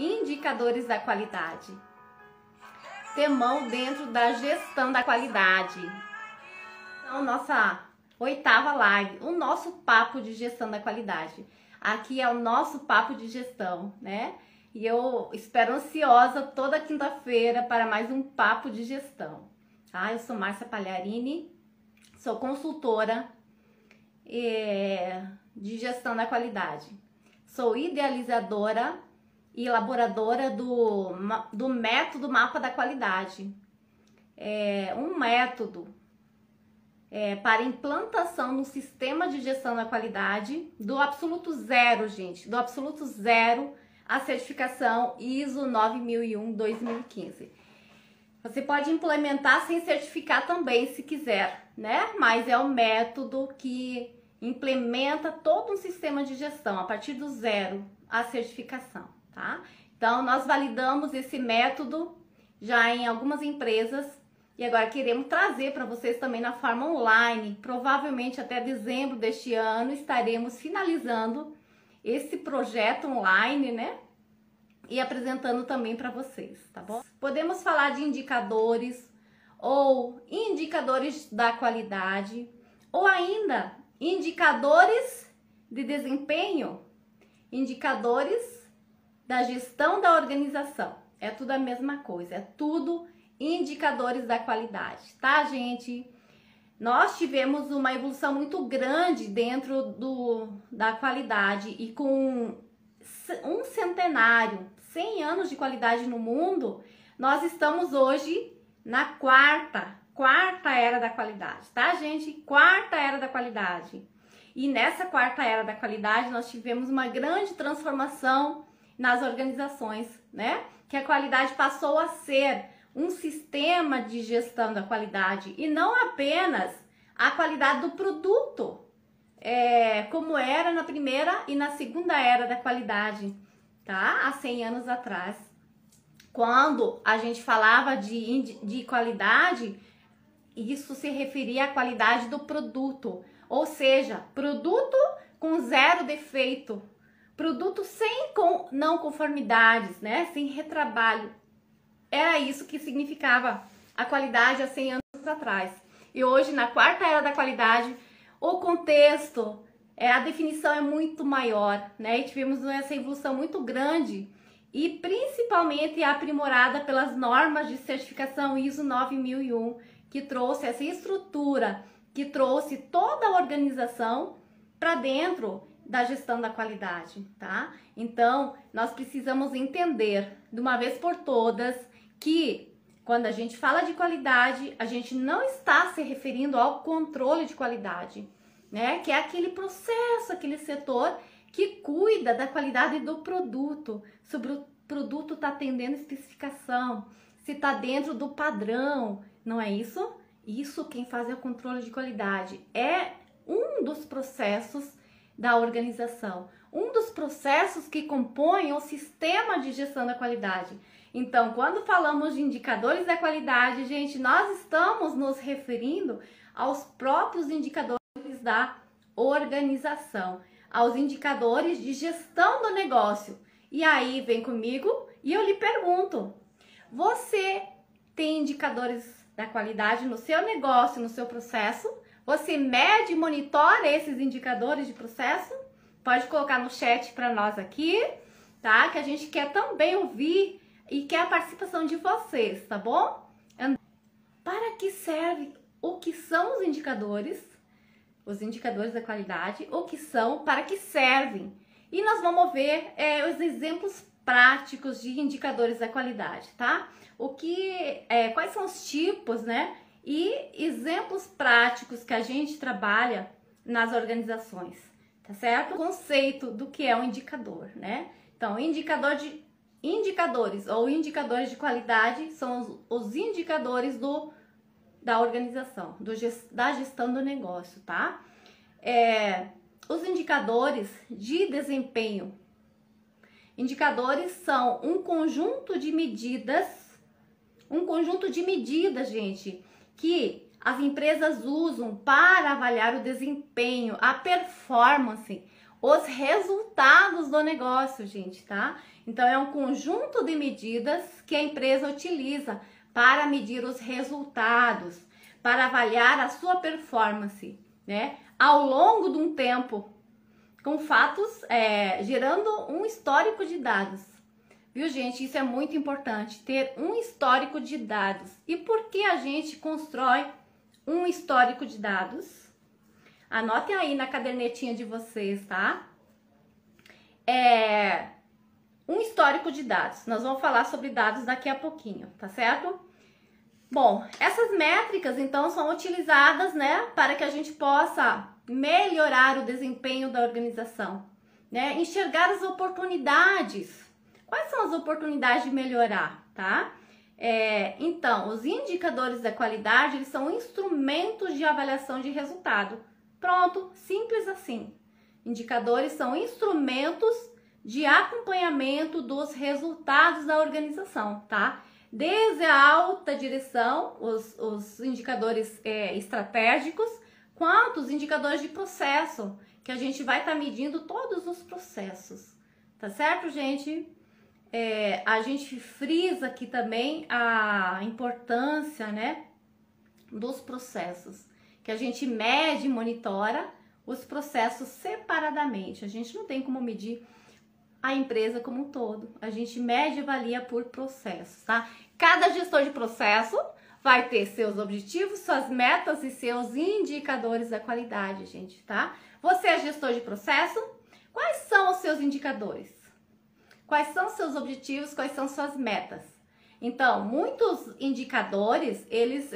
indicadores da qualidade. Temão dentro da gestão da qualidade. Então, nossa 8ª live, o nosso papo de gestão da qualidade. Aqui é o nosso papo de gestão, né? E eu espero ansiosa toda quinta-feira para mais um papo de gestão. Tá? Eu sou Márcia Pagliarini, sou consultora de gestão da qualidade. Sou idealizadora e elaboradora do método Mapa da Qualidade. É um método para implantação no sistema de gestão da qualidade do absoluto zero, gente. Do absoluto zero a certificação ISO 9001-2015. Você pode implementar sem certificar também, se quiser, né? Mas é um método que implementa todo um sistema de gestão a partir do zero a certificação, tá? Então, nós validamos esse método já em algumas empresas e agora queremos trazer para vocês também na forma online. Provavelmente até dezembro deste ano estaremos finalizando esse projeto online, né? E apresentando também para vocês, tá bom? Podemos falar de indicadores ou indicadores da qualidade ou ainda indicadores de desempenho, indicadores da gestão da organização. É tudo a mesma coisa, é tudo indicadores da qualidade, tá, gente? Nós tivemos uma evolução muito grande dentro da qualidade e com um centenário, 100 anos de qualidade no mundo, nós estamos hoje na quarta era da qualidade, tá, gente? Quarta era da qualidade. E nessa quarta era da qualidade, nós tivemos uma grande transformação nas organizações, né? Que a qualidade passou a ser um sistema de gestão da qualidade e não apenas a qualidade do produto, como era na primeira e na segunda era da qualidade, tá? Há 100 anos atrás. Quando a gente falava de qualidade, isso se referia à qualidade do produto, ou seja, produto com zero defeito, produto sem não conformidades, né? Sem retrabalho. Era isso que significava a qualidade há 100 anos atrás. E hoje, na quarta era da qualidade, o contexto, a definição é muito maior, né? E tivemos essa evolução muito grande e principalmente aprimorada pelas normas de certificação ISO 9001, que trouxe essa estrutura, que trouxe toda a organização para dentro da gestão da qualidade, tá? Então, nós precisamos entender de uma vez por todas que quando a gente fala de qualidade, a gente não está se referindo ao controle de qualidade, né? Que é aquele processo, aquele setor que cuida da qualidade do produto, sobre o produto está atendendo especificação, se está dentro do padrão, não é isso? Isso quem faz é o controle de qualidade, é um dos processos da organização, um dos processos que compõem o sistema de gestão da qualidade. Então, quando falamos de indicadores da qualidade, gente, nós estamos nos referindo aos próprios indicadores da organização, aos indicadores de gestão do negócio. E aí, vem comigo e eu lhe pergunto, você tem indicadores da qualidade no seu negócio, no seu processo? Você mede e monitora esses indicadores de processo? Pode colocar no chat para nós aqui, tá? Que a gente quer também ouvir e quer a participação de vocês, tá bom? Para que serve? O que são os indicadores da qualidade? O que são? Para que servem? E nós vamos ver os exemplos práticos de indicadores da qualidade, tá? Quais são os tipos, né? E exemplos práticos que a gente trabalha nas organizações, tá certo? O conceito do que é um indicador, né? Então, indicadores ou indicadores de qualidade são os indicadores da organização, da gestão do negócio, tá? Os indicadores de desempenho. Indicadores são um conjunto de medidas, gente, que as empresas usam para avaliar o desempenho, a performance, os resultados do negócio, gente, tá? Então, é um conjunto de medidas que a empresa utiliza para medir os resultados, para avaliar a sua performance, né? Ao longo de um tempo, com fatos, gerando um histórico de dados. Viu, gente? Isso é muito importante, ter um histórico de dados. E por que a gente constrói um histórico de dados? Anotem aí na cadernetinha de vocês, tá? Um histórico de dados. Nós vamos falar sobre dados daqui a pouquinho, tá certo? Bom, essas métricas, então, são utilizadas, né, para que a gente possa melhorar o desempenho da organização, né? Enxergar as oportunidades. Quais são as oportunidades de melhorar, tá? Então, os indicadores da qualidade, eles são instrumentos de avaliação de resultado. Pronto, simples assim. Indicadores são instrumentos de acompanhamento dos resultados da organização, tá? Desde a alta direção, os indicadores estratégicos, quanto os indicadores de processo, que a gente vai estar medindo todos os processos, tá certo, gente? A gente frisa aqui também a importância, né, dos processos, que a gente mede e monitora os processos separadamente. A gente não tem como medir a empresa como um todo. A gente mede e avalia por processos, tá? Cada gestor de processo vai ter seus objetivos, suas metas e seus indicadores da qualidade, gente, tá? Você é gestor de processo? Quais são os seus indicadores? Quais são os seus objetivos? Quais são suas metas? Então, muitos indicadores, eles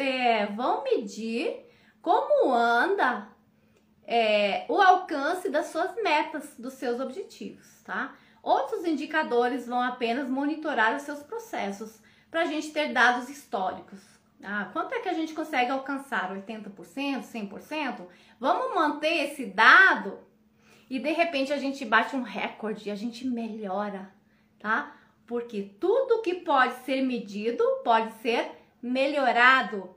vão medir como anda o alcance das suas metas, dos seus objetivos, tá? Outros indicadores vão apenas monitorar os seus processos, para a gente ter dados históricos. Quanto é que a gente consegue alcançar? 80%? 100%? Vamos manter esse dado e de repente a gente bate um recorde, a gente melhora, tá? Porque tudo que pode ser medido pode ser melhorado.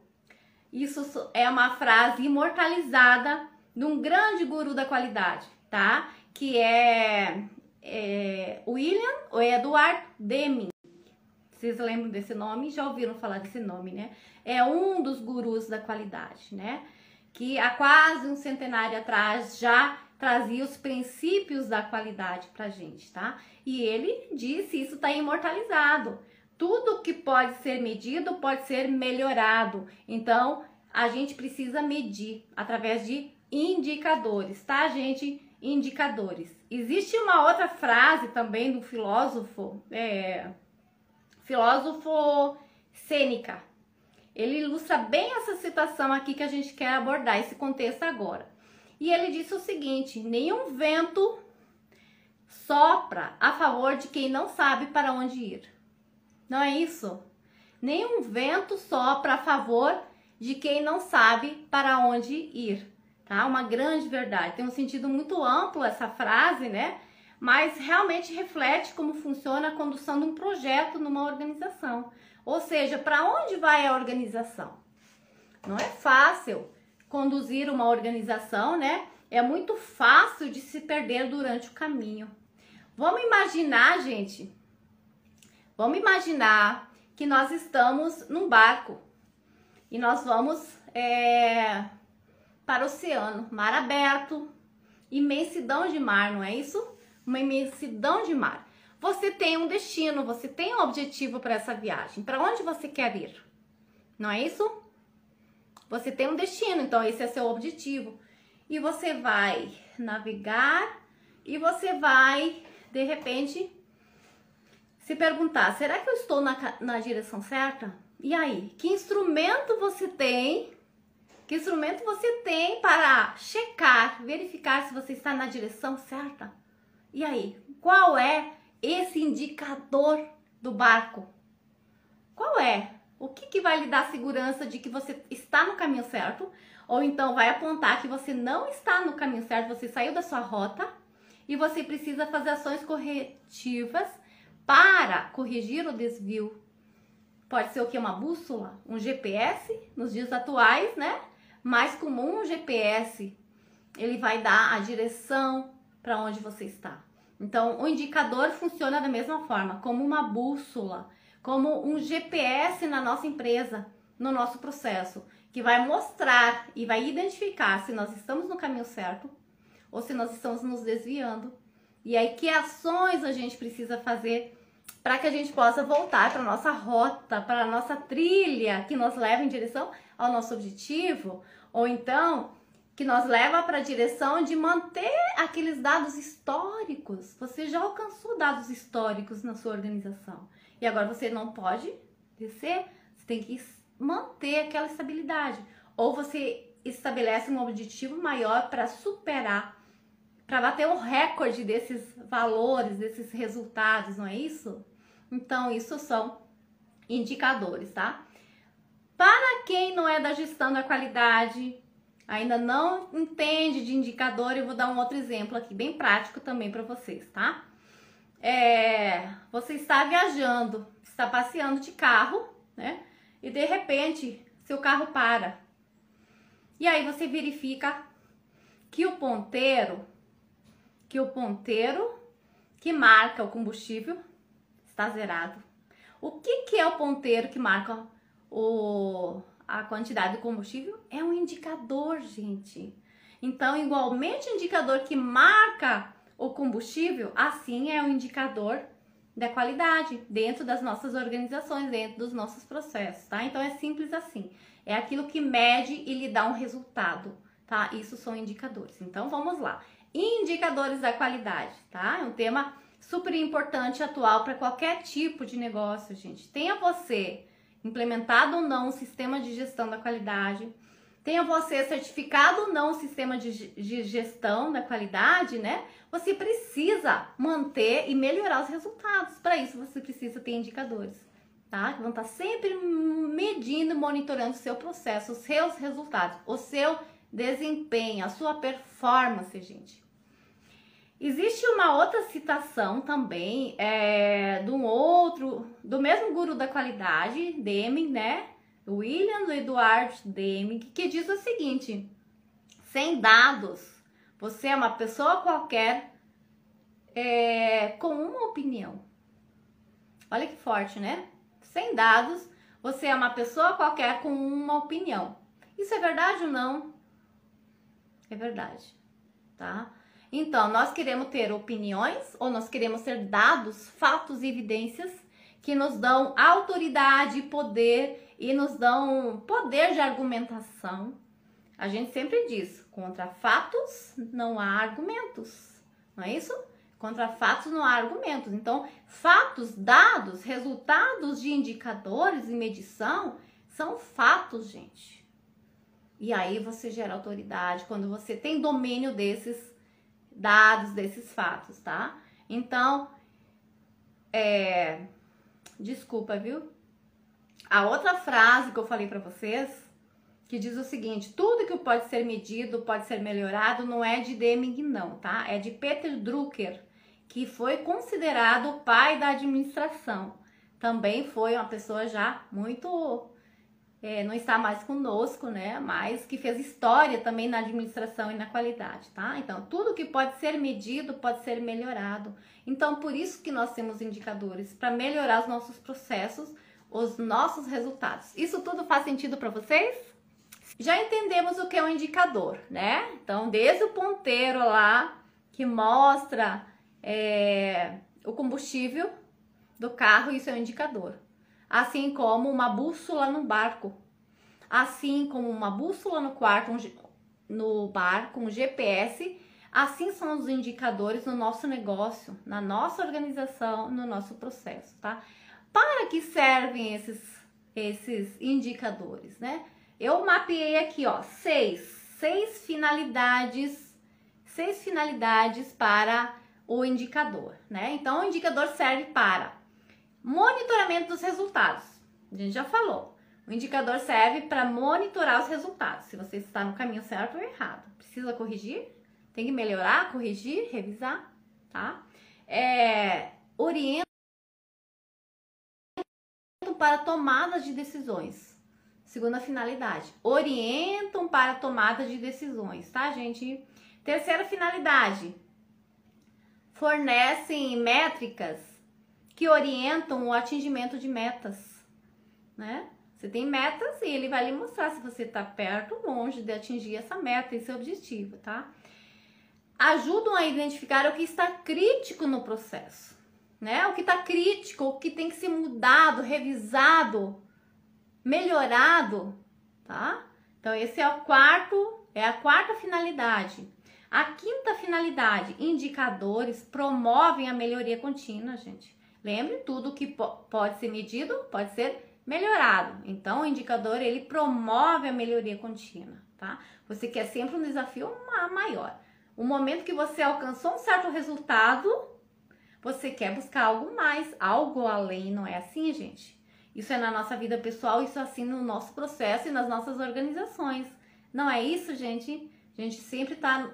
Isso é uma frase imortalizada de um grande guru da qualidade, tá? Que é William ou Edward Deming. Vocês lembram desse nome? Já ouviram falar desse nome, né? É um dos gurus da qualidade, né? Que há quase um centenário atrás já trazia os princípios da qualidade pra gente, tá? E ele disse, isso tá imortalizado. Tudo que pode ser medido pode ser melhorado. Então, a gente precisa medir através de indicadores, tá, gente? Indicadores. Existe uma outra frase também do filósofo Sêneca. Ele ilustra bem essa situação aqui que a gente quer abordar, esse contexto agora. E ele disse o seguinte: nenhum vento sopra a favor de quem não sabe para onde ir. Não é isso? Nenhum vento sopra a favor de quem não sabe para onde ir. Tá? Uma grande verdade. Tem um sentido muito amplo essa frase, né? Mas realmente reflete como funciona a condução de um projeto numa organização. Ou seja, para onde vai a organização? Não é fácil conduzir uma organização, né? É muito fácil de se perder durante o caminho. Vamos imaginar, gente, que nós estamos num barco e nós vamos para o oceano, mar aberto, imensidão de mar, não é isso? Uma imensidão de mar. Você tem um destino, você tem um objetivo para essa viagem. Para onde você quer ir? Não é isso? Você tem um destino, então esse é seu objetivo. E você vai navegar e você vai, de repente, se perguntar: será que eu estou na direção certa? E aí, que instrumento você tem? Que instrumento você tem para checar, verificar se você está na direção certa? E aí, qual é esse indicador do barco? Qual é? O que vai lhe dar segurança de que você está no caminho certo? Ou então vai apontar que você não está no caminho certo, você saiu da sua rota e você precisa fazer ações corretivas para corrigir o desvio. Pode ser o que? Uma bússola? Um GPS? Nos dias atuais, né? Mais comum um GPS. Ele vai dar a direção, para onde você está. Então, o indicador funciona da mesma forma, como uma bússola, como um GPS na nossa empresa, no nosso processo, que vai mostrar e vai identificar se nós estamos no caminho certo ou se nós estamos nos desviando. E aí, que ações a gente precisa fazer para que a gente possa voltar para a nossa rota, para a nossa trilha, que nos leva em direção ao nosso objetivo, ou então que nos leva para a direção de manter aqueles dados históricos. Você já alcançou dados históricos na sua organização e agora você não pode descer, você tem que manter aquela estabilidade. Ou você estabelece um objetivo maior para superar, para bater um recorde desses valores, desses resultados, não é isso? Então, isso são indicadores, tá? Para quem não é da gestão da qualidade, ainda não entende de indicador, eu vou dar um outro exemplo aqui, bem prático também para vocês, tá? Você está viajando, está passeando de carro, né? E de repente, seu carro para. E aí você verifica que o ponteiro que marca o combustível está zerado. O que é o ponteiro que marca a quantidade de combustível? É um indicador, gente. Então, igualmente o indicador que marca o combustível, assim é o indicador da qualidade dentro das nossas organizações, dentro dos nossos processos, tá? Então, é simples assim. É aquilo que mede e lhe dá um resultado, tá? Isso são indicadores. Então, vamos lá. Indicadores da qualidade, tá? É um tema super importante, atual para qualquer tipo de negócio, gente. Tenha você implementado ou não um sistema de gestão da qualidade, tenha você certificado ou não um sistema de gestão da qualidade, né? Você precisa manter e melhorar os resultados. Para isso, você precisa ter indicadores, tá? Que vão estar sempre medindo, monitorando o seu processo, os seus resultados, o seu desempenho, a sua performance, gente. Existe uma outra citação também do mesmo guru da qualidade, Deming, né? William Edward Deming, que diz o seguinte: sem dados, você é uma pessoa qualquer com uma opinião. Olha que forte, né? Sem dados, você é uma pessoa qualquer com uma opinião. Isso é verdade ou não? É verdade, tá? Então, nós queremos ter opiniões ou nós queremos ter dados, fatos e evidências que nos dão autoridade, poder e nos dão poder de argumentação. A gente sempre diz, contra fatos não há argumentos, não é isso? Contra fatos não há argumentos. Então, fatos, dados, resultados de indicadores e medição são fatos, gente. E aí você gera autoridade quando você tem domínio desses dados, desses fatos, tá? Então, desculpa, viu? A outra frase que eu falei pra vocês, que diz o seguinte: tudo que pode ser medido, pode ser melhorado, não é de Deming, não, tá? É de Peter Drucker, que foi considerado o pai da administração. Também foi uma pessoa já muito... não está mais conosco, né? Mas que fez história também na administração e na qualidade, tá? Então, tudo que pode ser medido pode ser melhorado. Então, por isso que nós temos indicadores, para melhorar os nossos processos, os nossos resultados. Isso tudo faz sentido para vocês? Já entendemos o que é um indicador, né? Então, desde o ponteiro lá, que mostra o combustível do carro, isso é um indicador. Assim como uma bússola no barco, assim como uma bússola no barco, um GPS, assim são os indicadores no nosso negócio, na nossa organização, no nosso processo, tá? Para que servem esses indicadores, né? Eu mapeei aqui, ó, seis finalidades para o indicador, né? Então, o indicador serve para monitoramento dos resultados. A gente já falou. O indicador serve para monitorar os resultados. Se você está no caminho certo ou errado. Precisa corrigir? Tem que melhorar, corrigir, revisar, tá? Orientam para tomadas de decisões. Segunda finalidade. Orientam para tomadas de decisões, tá, gente? Terceira finalidade. fornecem métricas que orientam o atingimento de metas, né? Você tem metas e ele vai lhe mostrar se você está perto ou longe de atingir essa meta, esse objetivo, tá? Ajudam a identificar o que está crítico no processo, né? O que está crítico, o que tem que ser mudado, revisado, melhorado, tá? Então esse é a quarta finalidade. A quinta finalidade, indicadores promovem a melhoria contínua, gente. Lembre, tudo que pode ser medido pode ser melhorado. Então o indicador ele promove a melhoria contínua, tá? Você quer sempre um desafio maior. O momento que você alcançou um certo resultado, você quer buscar algo mais, algo além, não é assim, gente? Isso é na nossa vida pessoal, isso é assim no nosso processo e nas nossas organizações. Não é isso, gente? A gente sempre está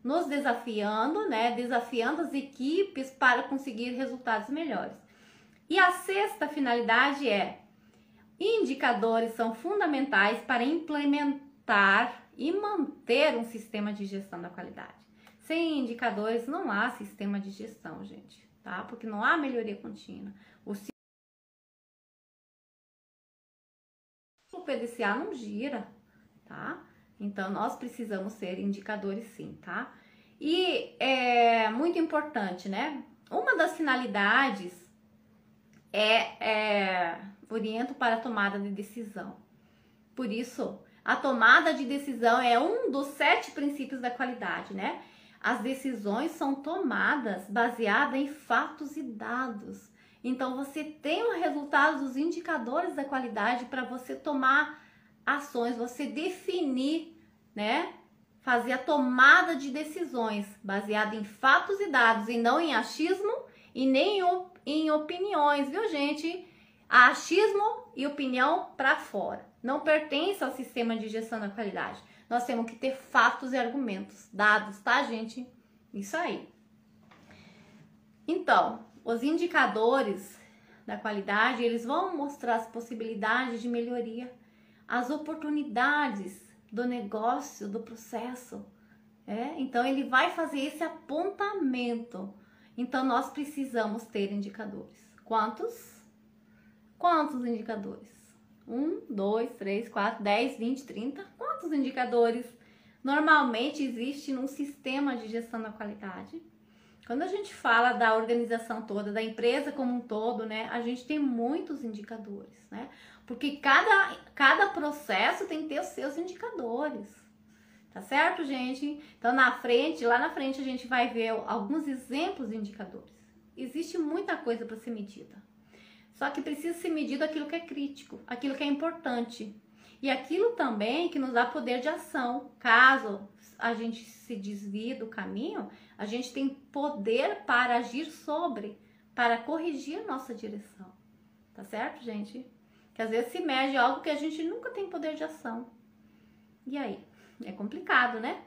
nos desafiando, né? Desafiando as equipes para conseguir resultados melhores. E a sexta finalidade é: indicadores são fundamentais para implementar e manter um sistema de gestão da qualidade. Sem indicadores não há sistema de gestão, gente, tá? Porque não há melhoria contínua. O PDCA não gira, tá? Então nós precisamos ter indicadores sim, tá? E é muito importante, né? Uma das finalidades orienta para a tomada de decisão. Por isso, a tomada de decisão é um dos 7 princípios da qualidade, né? As decisões são tomadas baseadas em fatos e dados. Então, você tem o resultado dos indicadores da qualidade para você tomar ações, você definir, né? Fazer a tomada de decisões baseada em fatos e dados e não em achismo e nem em opiniões, viu, gente? Achismo e opinião para fora. Não pertence ao sistema de gestão da qualidade. Nós temos que ter fatos e argumentos, dados, tá, gente? Isso aí. Então, os indicadores da qualidade, eles vão mostrar as possibilidades de melhoria, as oportunidades do negócio, do processo. Então, ele vai fazer esse apontamento. Então, nós precisamos ter indicadores. Quantos? Quantos indicadores? 1, 2, 3, 4, 10, 20, 30. Quantos indicadores normalmente existe num sistema de gestão da qualidade? Quando a gente fala da organização toda, da empresa como um todo, né? A gente tem muitos indicadores, né? Porque cada processo tem que ter os seus indicadores. Tá certo, gente? Então, lá na frente, a gente vai ver alguns exemplos de indicadores. Existe muita coisa para ser medida. Só que precisa ser medido aquilo que é crítico, aquilo que é importante. E aquilo também que nos dá poder de ação. Caso a gente se desvie do caminho, a gente tem poder para agir sobre, para corrigir nossa direção. Tá certo, gente? Que às vezes se mede algo que a gente nunca tem poder de ação. E aí? É complicado, né?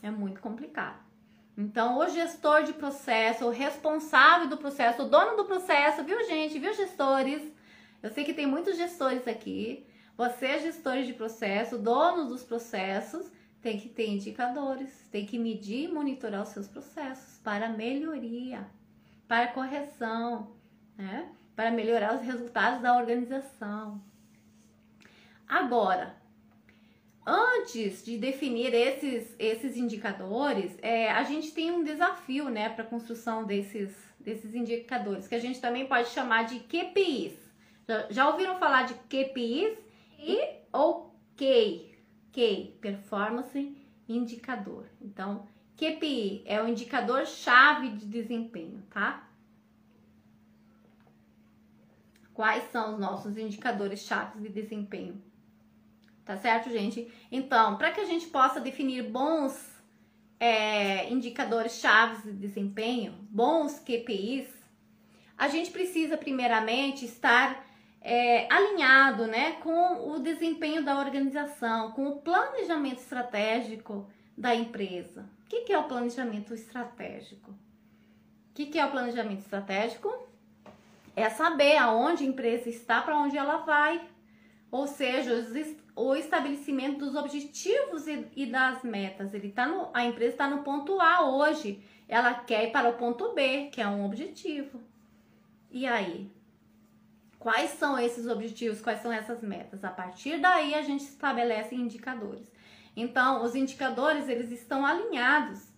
É muito complicado. Então, o gestor de processo, o responsável do processo, o dono do processo, viu, gente? Viu, gestores? Eu sei que tem muitos gestores aqui. Você, gestores de processo, donos dos processos, tem que ter indicadores, tem que medir e monitorar os seus processos para melhoria, para correção, né? Para melhorar os resultados da organização. Agora, antes de definir esses indicadores, a gente tem um desafio, né, para a construção desses indicadores, que a gente também pode chamar de QPIs. Já ouviram falar de QPIs ou K, Performance Indicador. Então, QPI é o indicador-chave de desempenho, tá? Quais são os nossos indicadores-chave de desempenho? Tá certo, gente? Então, para que a gente possa definir bons indicadores chaves de desempenho, bons QPIs, a gente precisa primeiramente estar alinhado, né, com o desempenho da organização, com o planejamento estratégico da empresa. O que é o planejamento estratégico? O que é o planejamento estratégico? É saber aonde a empresa está, para onde ela vai. ou seja, o estabelecimento dos objetivos e das metas. A empresa está no ponto A hoje, ela quer ir para o ponto B, que é um objetivo. E aí? Quais são esses objetivos? Quais são essas metas? A partir daí a gente estabelece indicadores. Então, os indicadores, eles estão alinhados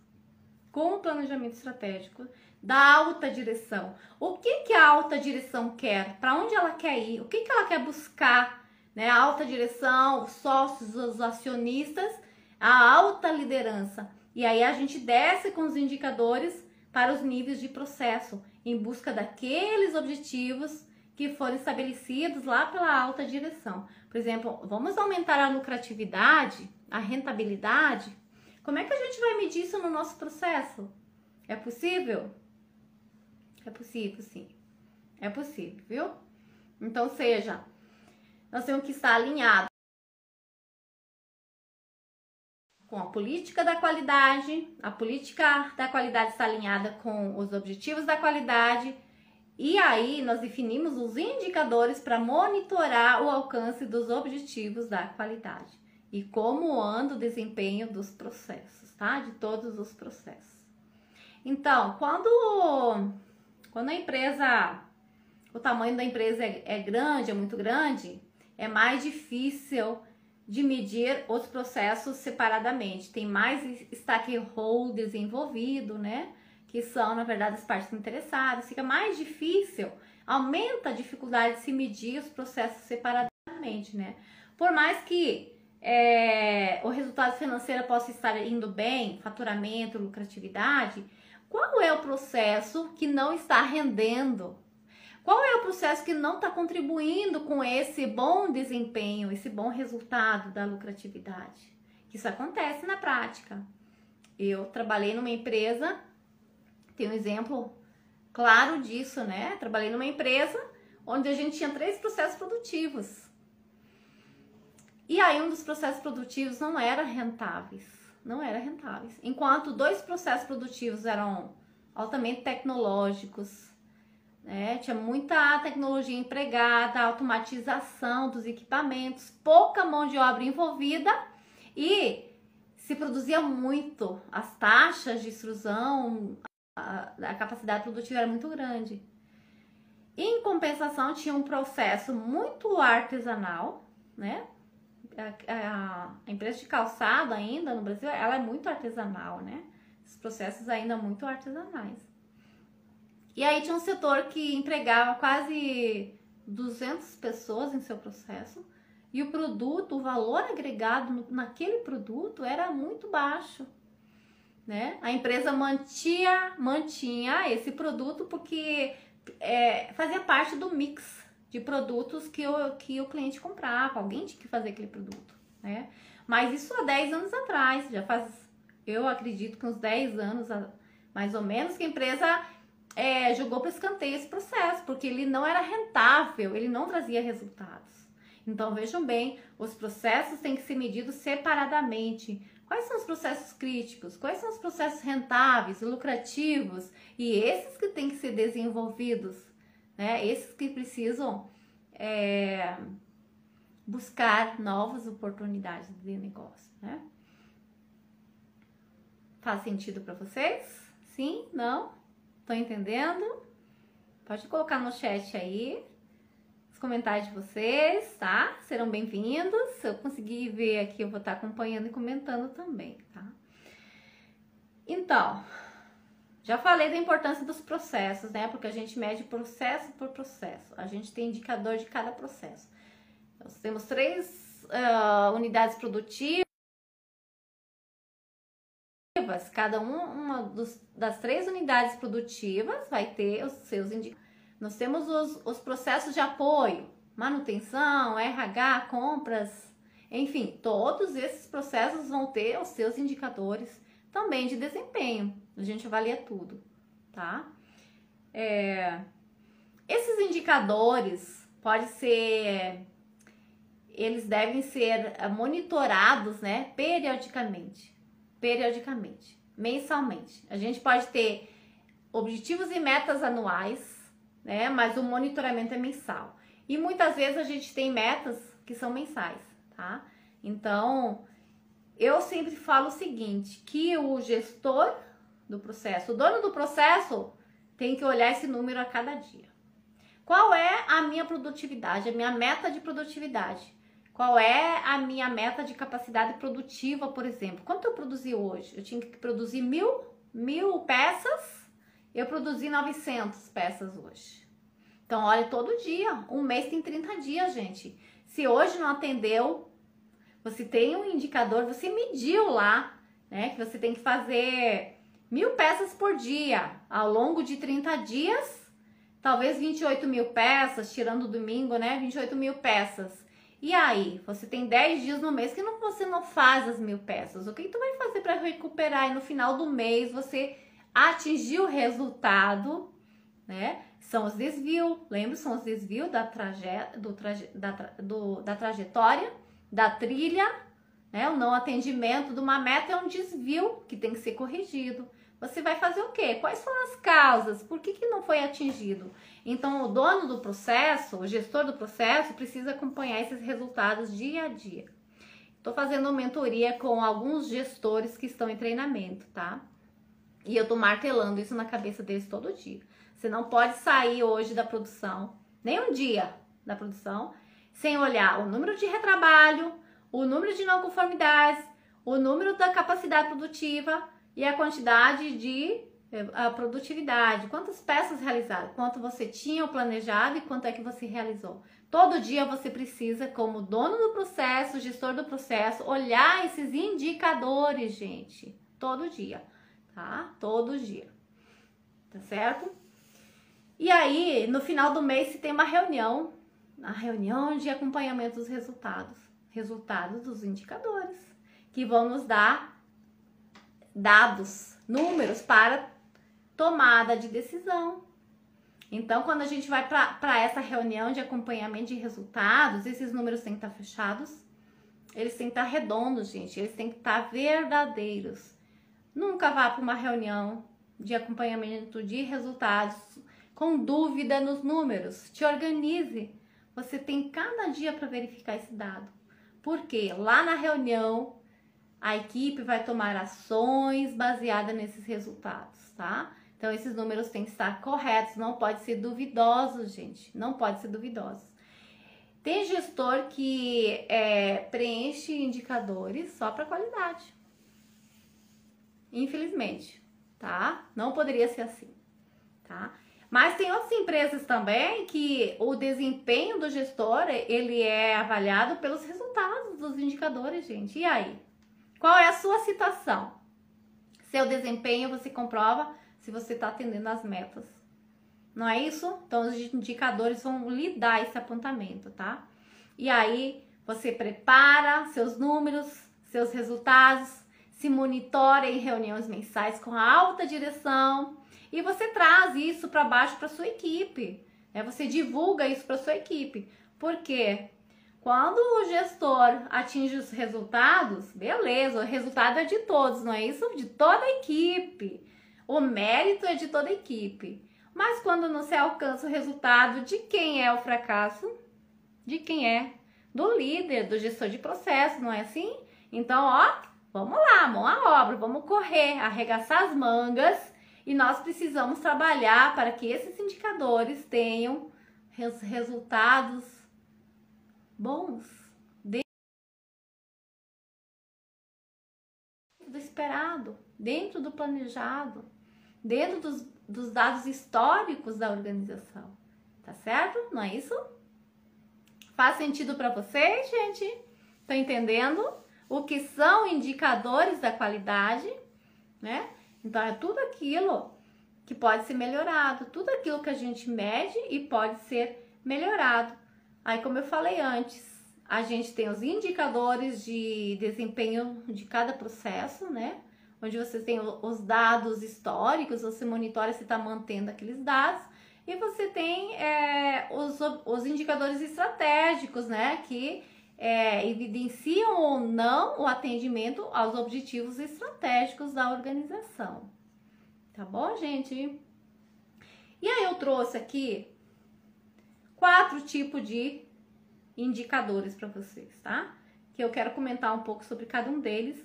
com o planejamento estratégico da alta direção. O que a alta direção quer? Para onde ela quer ir? O que ela quer buscar? Né? A alta direção, os sócios, os acionistas, a alta liderança. E aí a gente desce com os indicadores para os níveis de processo, em busca daqueles objetivos que foram estabelecidos lá pela alta direção. Por exemplo, vamos aumentar a lucratividade, a rentabilidade. Como é que a gente vai medir isso no nosso processo? É possível? É possível, sim. É possível, viu? Então, nós temos que estar alinhados com a política da qualidade. A política da qualidade está alinhada com os objetivos da qualidade. E aí, nós definimos os indicadores para monitorar o alcance dos objetivos da qualidade. E como anda o desempenho dos processos, tá? De todos os processos. Então, quando a empresa, o tamanho da empresa é grande, é muito grande, é mais difícil de medir os processos separadamente. Tem mais stakeholders envolvidos, né? Que são, na verdade, as partes interessadas. Fica mais difícil, aumenta a dificuldade de se medir os processos separadamente, né? Por mais que o resultado financeiro possa estar indo bem, faturamento, lucratividade, qual é o processo que não está rendendo? Qual é o processo que não está contribuindo com esse bom desempenho, esse bom resultado da lucratividade? Isso acontece na prática. Eu trabalhei numa empresa, tem um exemplo claro disso, né? Trabalhei numa empresa onde a gente tinha 3 processos produtivos. E aí um dos processos produtivos não era rentáveis. Enquanto 2 processos produtivos eram altamente tecnológicos, né? Tinha muita tecnologia empregada, automatização dos equipamentos, pouca mão de obra envolvida e se produzia muito. As taxas de extrusão, a capacidade produtiva era muito grande. Em compensação, tinha um processo muito artesanal, né? A empresa de calçado ainda no Brasil, ela é muito artesanal, né? Os processos ainda muito artesanais. E aí tinha um setor que empregava quase 200 pessoas em seu processo e o produto, o valor agregado naquele produto era muito baixo, né? A empresa mantinha esse produto porque fazia parte do mix de produtos que o cliente comprava, alguém tinha que fazer aquele produto, né? Mas isso há 10 anos atrás, eu acredito que uns 10 anos, mais ou menos, que a empresa jogou para escanteio esse processo, porque ele não era rentável, ele não trazia resultados. Então, vejam bem, os processos têm que ser medidos separadamente. Quais são os processos críticos? Quais são os processos rentáveis, lucrativos? E esses que têm que ser desenvolvidos, né? Esses que precisam buscar novas oportunidades de negócio, né? Faz sentido para vocês? Sim? Não? Estão entendendo? Pode colocar no chat aí os comentários de vocês, tá? Serão bem-vindos. Se eu conseguir ver aqui, eu vou estar acompanhando e comentando também, tá? Então, já falei da importância dos processos, né? Porque a gente mede processo por processo. A gente tem indicador de cada processo. Então, nós temos 3 unidades produtivas. Cada uma das 3 unidades produtivas vai ter os seus indicadores. Nós temos os processos de apoio, manutenção, RH, compras, enfim, todos esses processos vão ter os seus indicadores também de desempenho. A gente avalia tudo, tá? Esses indicadores eles devem ser monitorados, né, periodicamente, mensalmente. A gente pode ter objetivos e metas anuais, né, mas o monitoramento é mensal. E muitas vezes a gente tem metas que são mensais, tá? Então, eu sempre falo o seguinte, que o gestor do processo, o dono do processo, tem que olhar esse número a cada dia. Qual é a minha produtividade, a minha meta de produtividade? Qual é a minha meta de capacidade produtiva, por exemplo? Quanto eu produzi hoje? Eu tinha que produzir mil peças, eu produzi 900 peças hoje. Então, olha, todo dia, um mês tem 30 dias, gente. Se hoje não atendeu, você tem um indicador, você mediu lá, né? Que você tem que fazer 1000 peças por dia, ao longo de 30 dias, talvez 28.000 peças, tirando o domingo, né? 28.000 peças. E aí, você tem 10 dias no mês que você não faz as 1000 peças. O que tu vai fazer para recuperar e no final do mês você atingir o resultado, né? São os desvios, lembra? São os desvios da trajetória, da trilha, né? O não atendimento de uma meta é um desvio que tem que ser corrigido. Você vai fazer o quê? Quais são as causas? Por que não foi atingido? Então, o dono do processo, o gestor do processo, precisa acompanhar esses resultados dia a dia. Estou fazendo mentoria com alguns gestores que estão em treinamento, tá? E eu tô martelando isso na cabeça deles todo dia. Você não pode sair hoje da produção, nem um dia da produção, sem olhar o número de retrabalho, o número de não conformidades, o número da capacidade produtiva e a quantidade de produtividade. Quantas peças realizadas, quanto você tinha planejado e quanto é que você realizou. Todo dia você precisa, como dono do processo, gestor do processo, olhar esses indicadores, gente. Todo dia, tá? Todo dia. Tá certo? E aí, no final do mês, se tem uma reunião, a reunião de acompanhamento dos resultados dos indicadores, que vão nos dar dados, números para tomada de decisão. Então, quando a gente vai para essa reunião de acompanhamento de resultados, esses números têm que estar fechados, eles têm que estar redondos, gente, eles têm que estar verdadeiros. Nunca vá para uma reunião de acompanhamento de resultados com dúvida nos números. Te organize. Você tem cada dia para verificar esse dado. Porque lá na reunião, a equipe vai tomar ações baseadas nesses resultados, tá? Então, esses números têm que estar corretos, não pode ser duvidosos, gente. Não pode ser duvidosos. Tem gestor que preenche indicadores só para qualidade. Infelizmente, tá? Não poderia ser assim, tá? Mas tem outras empresas também que o desempenho do gestor, ele é avaliado pelos resultados dos indicadores, gente. E aí? Qual é a sua situação? Seu desempenho você comprova se você está atendendo às metas. Não é isso? Então, os indicadores vão lhe dar esse apontamento, tá? E aí, você prepara seus números, seus resultados, se monitora em reuniões mensais com a alta direção e você traz isso para baixo para sua equipe. Você divulga isso para sua equipe. Por quê? Quando o gestor atinge os resultados, beleza, o resultado é de todos, não é isso? De toda a equipe. O mérito é de toda a equipe. Mas quando não se alcança o resultado, de quem é o fracasso? De quem é? Do líder, do gestor de processo, não é assim? Então, ó, vamos lá, mão à obra, vamos correr, arregaçar as mangas e nós precisamos trabalhar para que esses indicadores tenham resultados bons, dentro do esperado, dentro do planejado, dentro dos dados históricos da organização, tá certo? Não é isso? Faz sentido para vocês, gente? Estão entendendo o que são indicadores da qualidade, né? Então, é tudo aquilo que pode ser melhorado, tudo aquilo que a gente mede e pode ser melhorado. Aí, como eu falei antes, a gente tem os indicadores de desempenho de cada processo, né? Onde você tem os dados históricos, você monitora se está mantendo aqueles dados. E você tem os indicadores estratégicos, né? Que evidenciam ou não o atendimento aos objetivos estratégicos da organização. Tá bom, gente? E aí eu trouxe aqui 4 tipos de indicadores para vocês, tá? Que eu quero comentar um pouco sobre cada um deles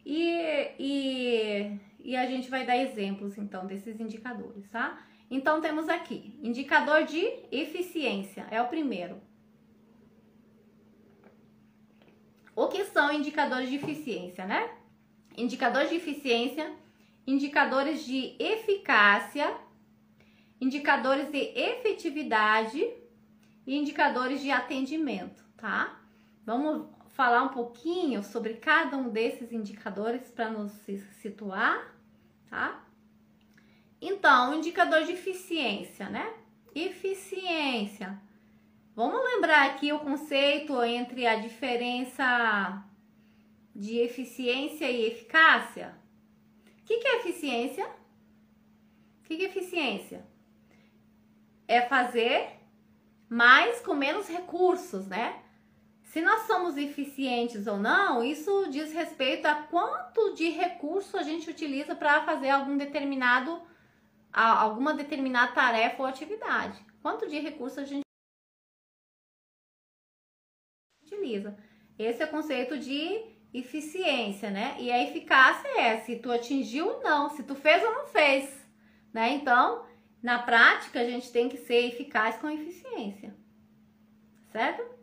e a gente vai dar exemplos, então, desses indicadores, tá? Então, temos aqui, indicador de eficiência, é o primeiro. O que são indicadores de eficiência, né? Indicadores de eficiência, indicadores de eficácia, indicadores de efetividade e indicadores de atendimento, tá? Vamos falar um pouquinho sobre cada um desses indicadores para nos situar, tá? Então, indicador de eficiência, né? Eficiência. Vamos lembrar aqui o conceito entre a diferença de eficiência e eficácia? O que é eficiência? O que é eficiência? É fazer mais com menos recursos, né? Se nós somos eficientes ou não, isso diz respeito a quanto de recurso a gente utiliza para fazer alguma determinada tarefa ou atividade. Quanto de recurso a gente utiliza. Esse é o conceito de eficiência, né? E a eficácia é se tu atingiu ou não, se tu fez ou não fez, né? Então, na prática, a gente tem que ser eficaz com eficiência, certo?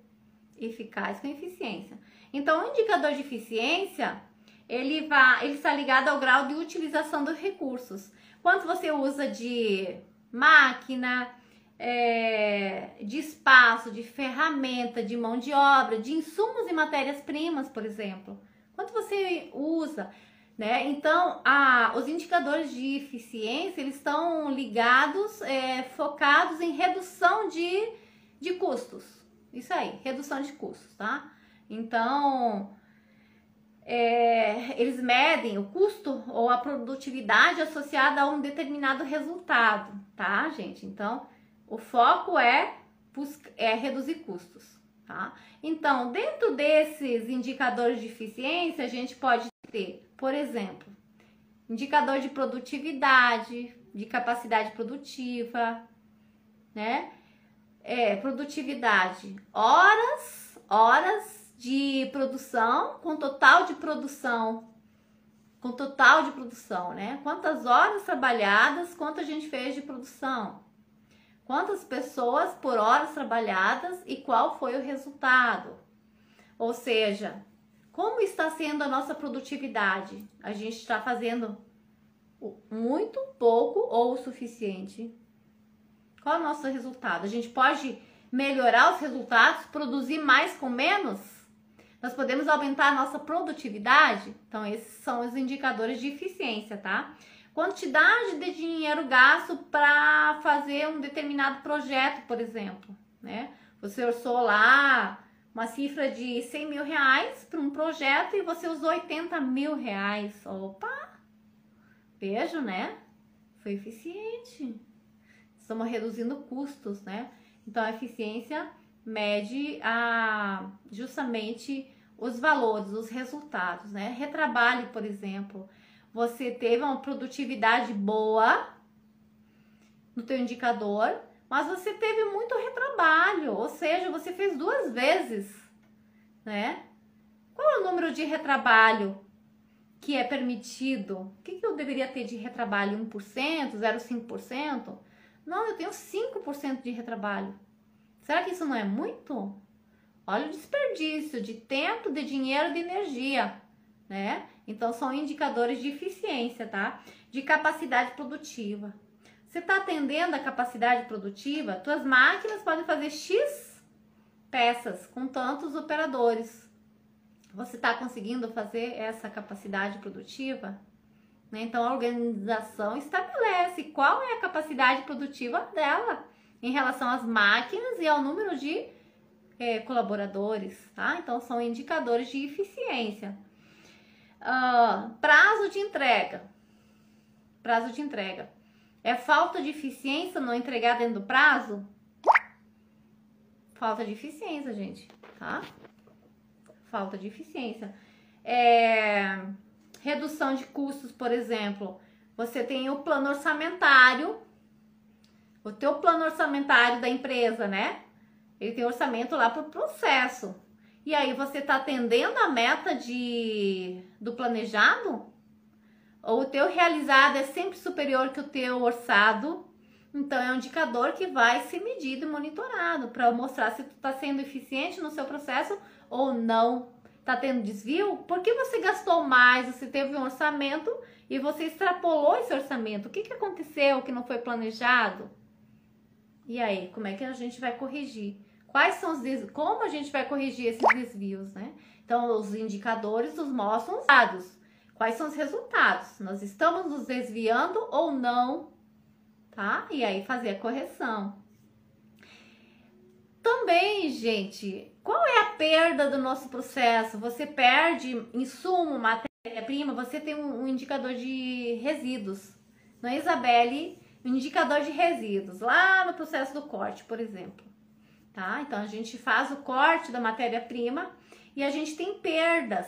Eficaz com eficiência. Então, o indicador de eficiência, ele está ligado ao grau de utilização dos recursos. Quanto você usa de máquina, de espaço, de ferramenta, de mão de obra, de insumos e matérias-primas, por exemplo. Quanto você usa, né? Então, os indicadores de eficiência, eles estão ligados, focados em redução de custos. Isso aí, redução de custos, tá? Então, eles medem o custo ou a produtividade associada a um determinado resultado, tá, gente? Então, o foco é reduzir custos, tá? Então, dentro desses indicadores de eficiência, a gente pode ter, por exemplo, indicador de produtividade, de capacidade produtiva, né? Produtividade, horas de produção com total de produção, né? Quantas horas trabalhadas, quanto a gente fez de produção, quantas pessoas por horas trabalhadas e qual foi o resultado. Ou seja, como está sendo a nossa produtividade? A gente está fazendo muito, pouco ou o suficiente? Qual é o nosso resultado? A gente pode melhorar os resultados, produzir mais com menos? Nós podemos aumentar a nossa produtividade? Então, esses são os indicadores de eficiência, tá? Quantidade de dinheiro gasto para fazer um determinado projeto, por exemplo, né? Você orçou lá uma cifra de 100 mil reais para um projeto e você usou 80 mil reais. Opa! Veja, né? Foi eficiente. Estamos reduzindo custos, né? Então, a eficiência mede justamente os valores, os resultados, né? Retrabalho, por exemplo. Você teve uma produtividade boa no teu indicador, mas você teve muito retrabalho, ou seja, você fez 2 vezes, né? Qual é o número de retrabalho que é permitido? O que eu deveria ter de retrabalho? 1%, 0,5%? Não, eu tenho 5% de retrabalho. Será que isso não é muito? Olha o desperdício de tempo, de dinheiro, de energia, né? Então, são indicadores de eficiência, tá? De capacidade produtiva. Você está atendendo a capacidade produtiva? Tuas máquinas podem fazer X peças com tantos operadores. Você está conseguindo fazer essa capacidade produtiva? Então, a organização estabelece qual é a capacidade produtiva dela em relação às máquinas e ao número de colaboradores, tá? Então, são indicadores de eficiência. Prazo de entrega. Prazo de entrega. É falta de eficiência não entregar dentro do prazo? Falta de eficiência, gente, tá? Falta de eficiência. Redução de custos, por exemplo. Você tem o plano orçamentário, o teu plano orçamentário da empresa, né? Ele tem orçamento lá para o processo. E aí você está atendendo a meta do planejado? Ou o teu realizado é sempre superior que o teu orçado? Então é um indicador que vai ser medido e monitorado para mostrar se tu está sendo eficiente no seu processo ou não. Tá tendo desvio? Por que você gastou mais? Você teve um orçamento e você extrapolou esse orçamento. O que aconteceu que não foi planejado? E aí, como é que a gente vai corrigir? Quais são os como a gente vai corrigir esses desvios, né? Então, os indicadores nos mostram os dados. Quais são os resultados? Nós estamos nos desviando ou não, tá? E aí fazer a correção. Também, gente, qual é a perda do nosso processo? Você perde insumo, matéria-prima, você tem um indicador de resíduos. Não é, Isabelle? Um indicador de resíduos, lá no processo do corte, por exemplo. Tá? Então, a gente faz o corte da matéria-prima e a gente tem perdas.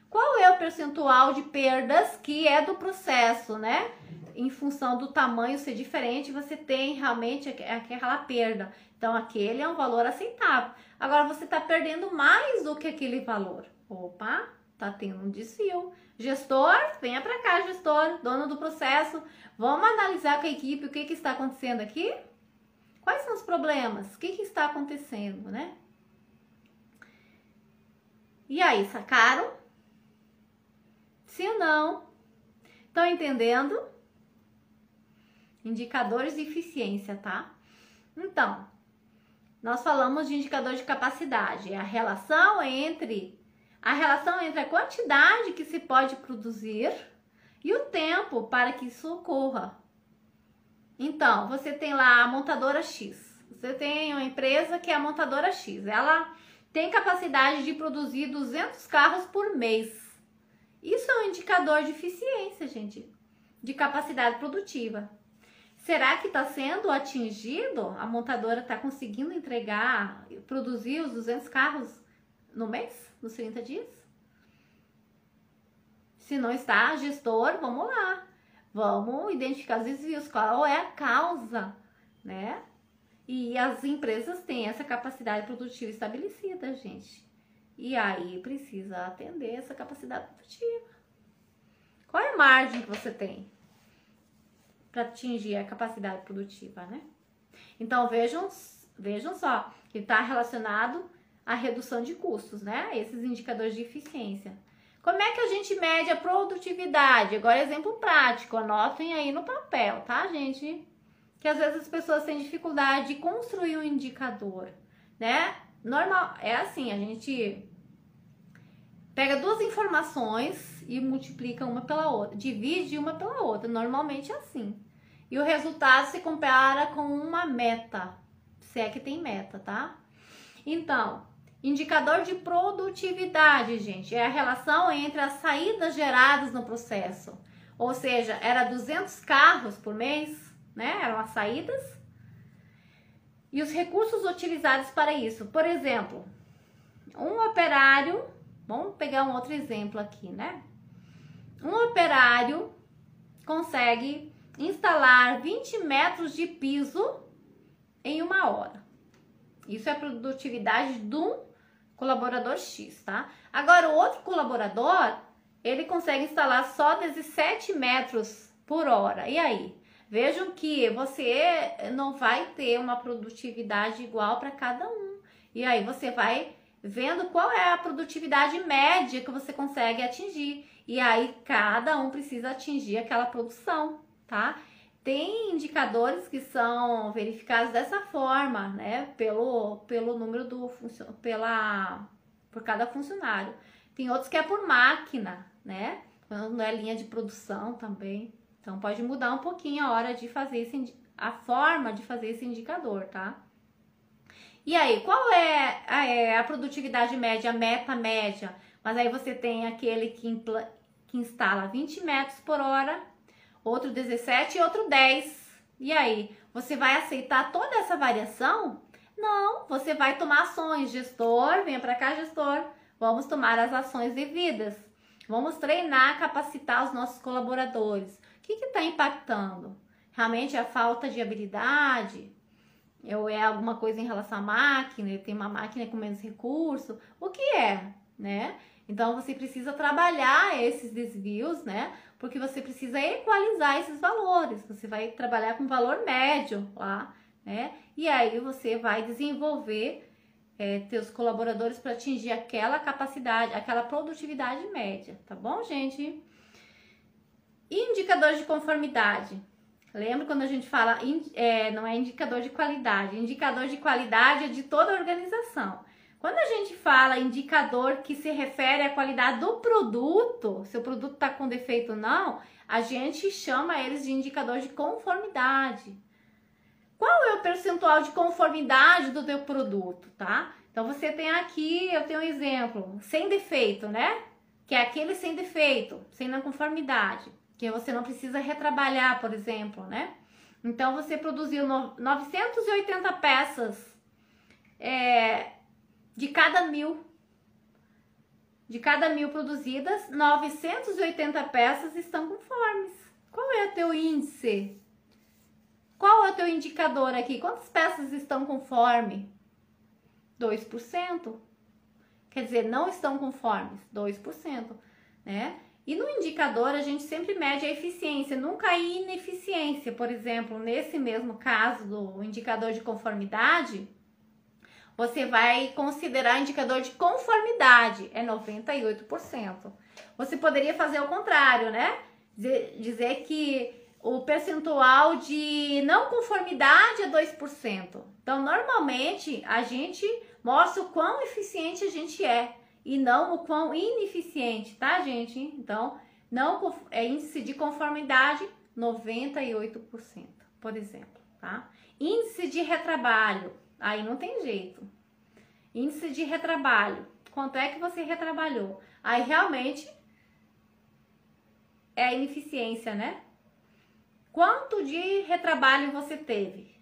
Qual é o percentual de perdas que é do processo, né? Em função do tamanho ser diferente, você tem realmente aquela perda. Então, aquele é um valor aceitável. Agora, você está perdendo mais do que aquele valor. Opa, tá tendo um desvio. Gestor, venha para cá, gestor, dono do processo. Vamos analisar com a equipe o que está acontecendo aqui? Quais são os problemas? O que está acontecendo, né? E aí, sacaram? Sim ou não? Estão entendendo? Indicadores de eficiência, tá? Então, nós falamos de indicador de capacidade. É a relação entre a quantidade que se pode produzir e o tempo para que isso ocorra. Então, você tem lá a montadora X. Você tem uma empresa que é a montadora X. Ela tem capacidade de produzir 200 carros por mês. Isso é um indicador de eficiência, gente, de capacidade produtiva. Será que está sendo atingido? A montadora está conseguindo entregar, produzir os 200 carros no mês, nos 30 dias? Se não está, gestor, vamos lá. Vamos identificar os desvios, qual é a causa, né? E as empresas têm essa capacidade produtiva estabelecida, gente. E aí precisa atender essa capacidade produtiva. Qual é a margem que você tem para atingir a capacidade produtiva, né? Então vejam só que está relacionado à redução de custos, né? Esses indicadores de eficiência. Como é que a gente mede a produtividade? Agora, exemplo prático, anotem aí no papel, tá, gente? Que às vezes as pessoas têm dificuldade de construir um indicador, né? Normal, é assim, a gente pega duas informações e multiplica uma pela outra, divide uma pela outra, normalmente é assim. E o resultado se compara com uma meta, se é que tem meta, tá? Então, indicador de produtividade, gente, é a relação entre as saídas geradas no processo. Ou seja, era 200 carros por mês, né? Eram as saídas. E os recursos utilizados para isso. Por exemplo, um operário, vamos pegar um outro exemplo aqui, né? Um operário consegue instalar 20 metros de piso em 1 hora. Isso é a produtividade de um colaborador X, tá? Agora, o outro colaborador, ele consegue instalar só 17 metros por hora. E aí? Vejam que você não vai ter uma produtividade igual para cada um. E aí você vai vendo qual é a produtividade média que você consegue atingir. E aí cada um precisa atingir aquela produção, tá? Tem indicadores que são verificados dessa forma, né? Pelo número por cada funcionário. Tem outros que é por máquina, né? Quando é linha de produção também. Então pode mudar um pouquinho a hora de fazer a forma de fazer esse indicador, tá? E aí, qual é a produtividade média, a meta média? Mas aí você tem aquele que instala 20 metros por hora, outro 17 e outro 10. E aí, você vai aceitar toda essa variação? Não, você vai tomar ações. Gestor, venha para cá, gestor. Vamos tomar as ações devidas. Vamos treinar, capacitar os nossos colaboradores. O que está impactando? Realmente a falta de habilidade? Ou é alguma coisa em relação à máquina, tem uma máquina com menos recurso, o que é, né? Então, você precisa trabalhar esses desvios, né? Porque você precisa equalizar esses valores. Você vai trabalhar com valor médio lá, né? E aí, você vai desenvolver teus colaboradores para atingir aquela capacidade, aquela produtividade média, tá bom, gente? Indicadores de conformidade. Lembra quando a gente fala, não é indicador de qualidade, indicador de qualidade é de toda a organização. Quando a gente fala indicador que se refere à qualidade do produto, se o produto está com defeito ou não, a gente chama eles de indicador de conformidade. Qual é o percentual de conformidade do teu produto, tá? Então, você tem aqui, eu tenho um exemplo, sem defeito, né? Que é aquele sem defeito, sem não conformidade, que você não precisa retrabalhar, por exemplo, né? Então, você produziu 980 peças de cada 1000. De cada 1000 produzidas, 980 peças estão conformes. Qual é o teu índice? Qual é o teu indicador aqui? Quantas peças estão conforme? 2%. Quer dizer, não estão conformes, 2%, né? E no indicador, a gente sempre mede a eficiência, nunca a ineficiência. Por exemplo, nesse mesmo caso do indicador de conformidade, você vai considerar indicador de conformidade, é 98%. Você poderia fazer o contrário, né? Dizer que o percentual de não conformidade é 2%. Então, normalmente, a gente mostra o quão eficiente a gente é e não o quão ineficiente, tá, gente? Então, não é índice de conformidade 98%, por exemplo, tá? Índice de retrabalho, aí não tem jeito. Índice de retrabalho, quanto é que você retrabalhou? Aí realmente é a ineficiência, né? Quanto de retrabalho você teve?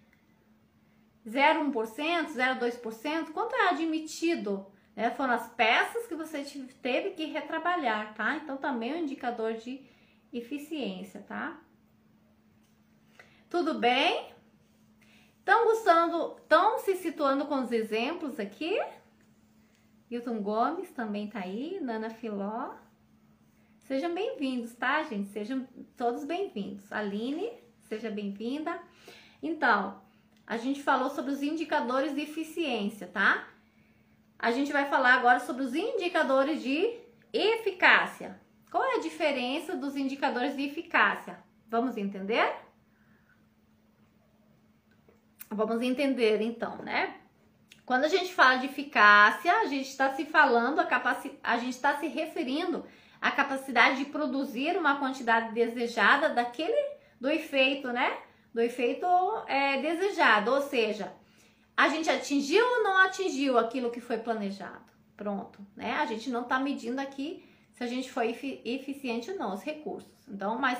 0,1%, 0,2%? Quanto é admitido? Foram as peças que você teve que retrabalhar, tá? Então, também é um indicador de eficiência, tá? Tudo bem? Estão gostando? Estão se situando com os exemplos aqui? Hilton Gomes também tá aí, Nana Filó. Sejam bem-vindos, tá, gente? Sejam todos bem-vindos. Aline, seja bem-vinda. Então, a gente falou sobre os indicadores de eficiência, tá? A gente vai falar agora sobre os indicadores de eficácia. Qual é a diferença dos indicadores de eficácia? Vamos entender? Vamos entender, então, né? Quando a gente fala de eficácia, a gente está se falando, a gente está se referindo à capacidade de produzir uma quantidade desejada do efeito, né? Do efeito desejado, ou seja, a gente atingiu ou não atingiu aquilo que foi planejado? Pronto, né? A gente não está medindo aqui se a gente foi eficiente ou não, os recursos. Então, mas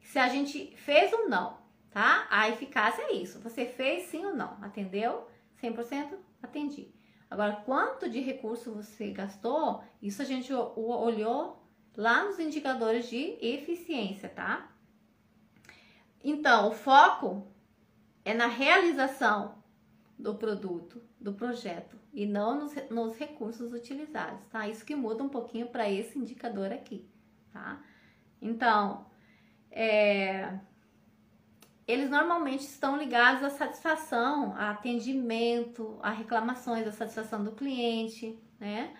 se a gente fez ou não, tá? A eficácia é isso. Você fez sim ou não? Atendeu? 100%? Atendi. Agora, quanto de recurso você gastou? Isso a gente olhou lá nos indicadores de eficiência, tá? Então, o foco é na realização do produto, do projeto, e não nos recursos utilizados, tá? Isso que muda um pouquinho para esse indicador aqui, tá? Então, eles normalmente estão ligados à satisfação, a atendimento, a reclamações, a satisfação do cliente, né?